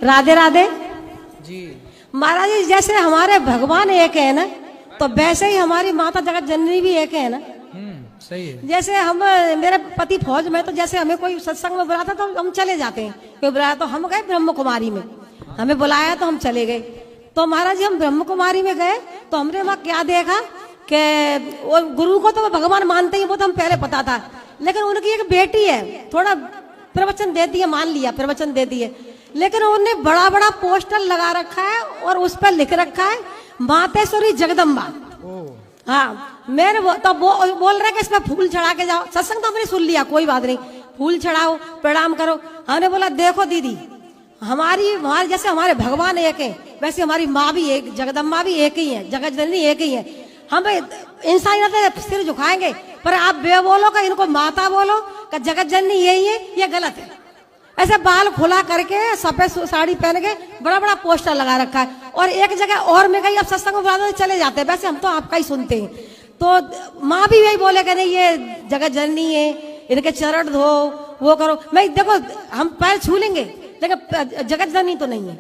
राधे राधे जी। महाराज जी। जैसे हमारे भगवान एक है ना, तो वैसे ही हमारी माता जगत जननी भी एक है ना। सही है। जैसे हम, मेरे पति फौज में, तो जैसे हमें कोई सत्संग में बुलाता तो हम चले जाते हैं। कोई बुलाया तो हम गए ब्रह्म कुमारी में, हमें बुलाया तो हम चले गए। तो महाराज जी हम ब्रह्म कुमारी में गए तो हमने वहाँ क्या देखा कि वो गुरु को तो वो भगवान मानते ही, वो तो हम पहले पता था। लेकिन उनकी एक बेटी है, थोड़ा प्रवचन देती है, मान लिया प्रवचन देती है, लेकिन उन्होंने बड़ा बड़ा पोस्टर लगा रखा है और उस पर लिख रखा है मातेश्वरी जगदम्बा। हाँ, मैंने तब वो बोल रहे कि इसमें फूल चढ़ा के जाओ। सत्संग तो हमने सुन लिया, कोई बात नहीं, फूल चढ़ाओ, प्रणाम करो। हमने बोला देखो दीदी, हमारी जैसे हमारे भगवान एक है, वैसे हमारी माँ भी एक, जगदम्बा भी एक ही है, जगत जननी एक ही है। हम इंसान सिर झुकाएंगे, पर आप बे बोलो का इनको माता बोलो का जगत जननी यही है, ये गलत है। ऐसे बाल खुला करके सफेद साड़ी पहन के बड़ा बड़ा पोस्टर लगा रखा है। और एक जगह और में गई, अब सत्संग में चले जाते हैं, वैसे हम तो आपका ही सुनते हैं। तो माँ भी यही बोले कि नहीं ये जगत जननी है, इनके चरण धो, वो करो। मैं देखो हम पैर छू लेंगे, लेकिन जगत जननी तो नहीं है।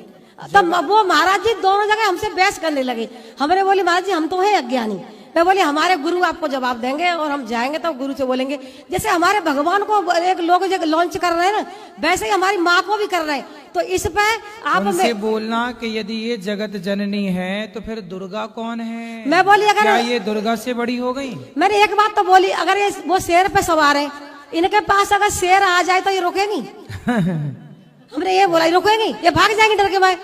तब वो महाराज जी दोनों जगह हमसे बहस करने लगे। हमने बोली महाराज जी हम तो हैं अज्ञानी। मैं बोली हमारे गुरु आपको जवाब देंगे और हम जाएंगे तो गुरु से बोलेंगे। जैसे हमारे भगवान को एक लोग जो लॉन्च कर रहे हैं ना, वैसे ही हमारी माँ को भी कर रहे हैं। तो इस पे आप उनसे बोलना कि यदि ये जगत जननी है तो फिर दुर्गा कौन है? मैं बोली अगर क्या ये दुर्गा से बड़ी हो गई? मैंने एक बात तो बोली, अगर ये वो शेर पे सवार है, इनके पास अगर शेर आ जाए तो ये रोकेंगी? हमने ये बोला रुकेंगी, ये भाग जाएंगे डर के भाई।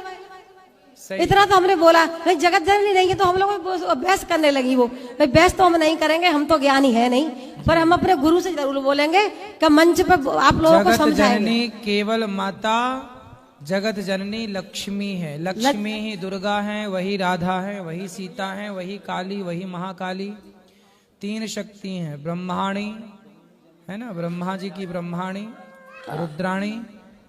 इतना तो हमने बोला। भाई जगत जननी नहीं है तो हम लोग बहस करने लगी। वो भाई बहस तो हम नहीं करेंगे, हम तो ज्ञानी है नहीं, पर हम अपने गुरु से जरूर बोलेंगे कि मंच पे आप लोगों को समझाएंगे। जगत जननी केवल माता, जगत जननी लक्ष्मी है। लक्ष्मी ही दुर्गा है, वही राधा है, वही सीता है, वही काली, वही महाकाली। तीन शक्ति हैं, ब्रह्माणी है ना, ब्रह्मा जी की ब्रह्माणी, रुद्राणी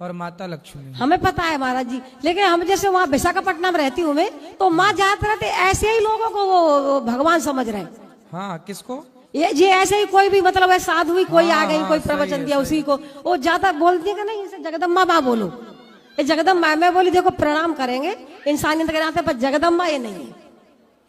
और माता लक्ष्मी। हमें पता है महाराज जी, लेकिन हम जैसे वहाँ विशाखापट्टनम रहती हूँ मैं, तो माँ जाते रहते ऐसे ही लोगों को वो भगवान समझ रहे हैं। हाँ, किसको? ये ऐसे ही कोई भी मतलब है साधु ही कोई आ गई, कोई प्रवचन दिया उसी को वो ज्यादा बोलती है कि नहीं इसे जगदम्बा माँ बोलो, ये जगदम्बा। मैं बोली देखो प्रणाम करेंगे इंसानियत के नाते, पर जगदम्बा ये नहीं है।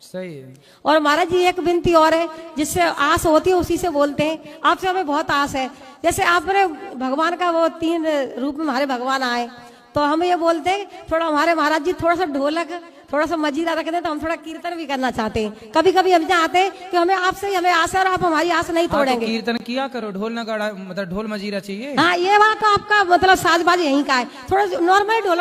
सही है। और महाराज जी एक विनती और है, जिससे आस होती है उसी से बोलते हैं। आपसे हमें बहुत आस है। जैसे आपने भगवान का वो 3 रूप में हमारे भगवान आए, तो हम ये बोलते हैं थोड़ा हमारे महाराज जी थोड़ा सा ढोलक, थोड़ा सा मजीरा रख दें तो हम थोड़ा कीर्तन भी करना चाहते हैं। कभी कभी हम चाहते हैं कि हमें आपसे ही हमें आस है और आप हमारी आस नहीं तोड़ेंगे। तो कीर्तन किया करो, ढोल नगाड़ा मतलब ढोल मजीरा चाहिए। हाँ, ये बात तो आपका मतलब साजबाजी यहीं का है, थोड़ा नॉर्मल ढोलक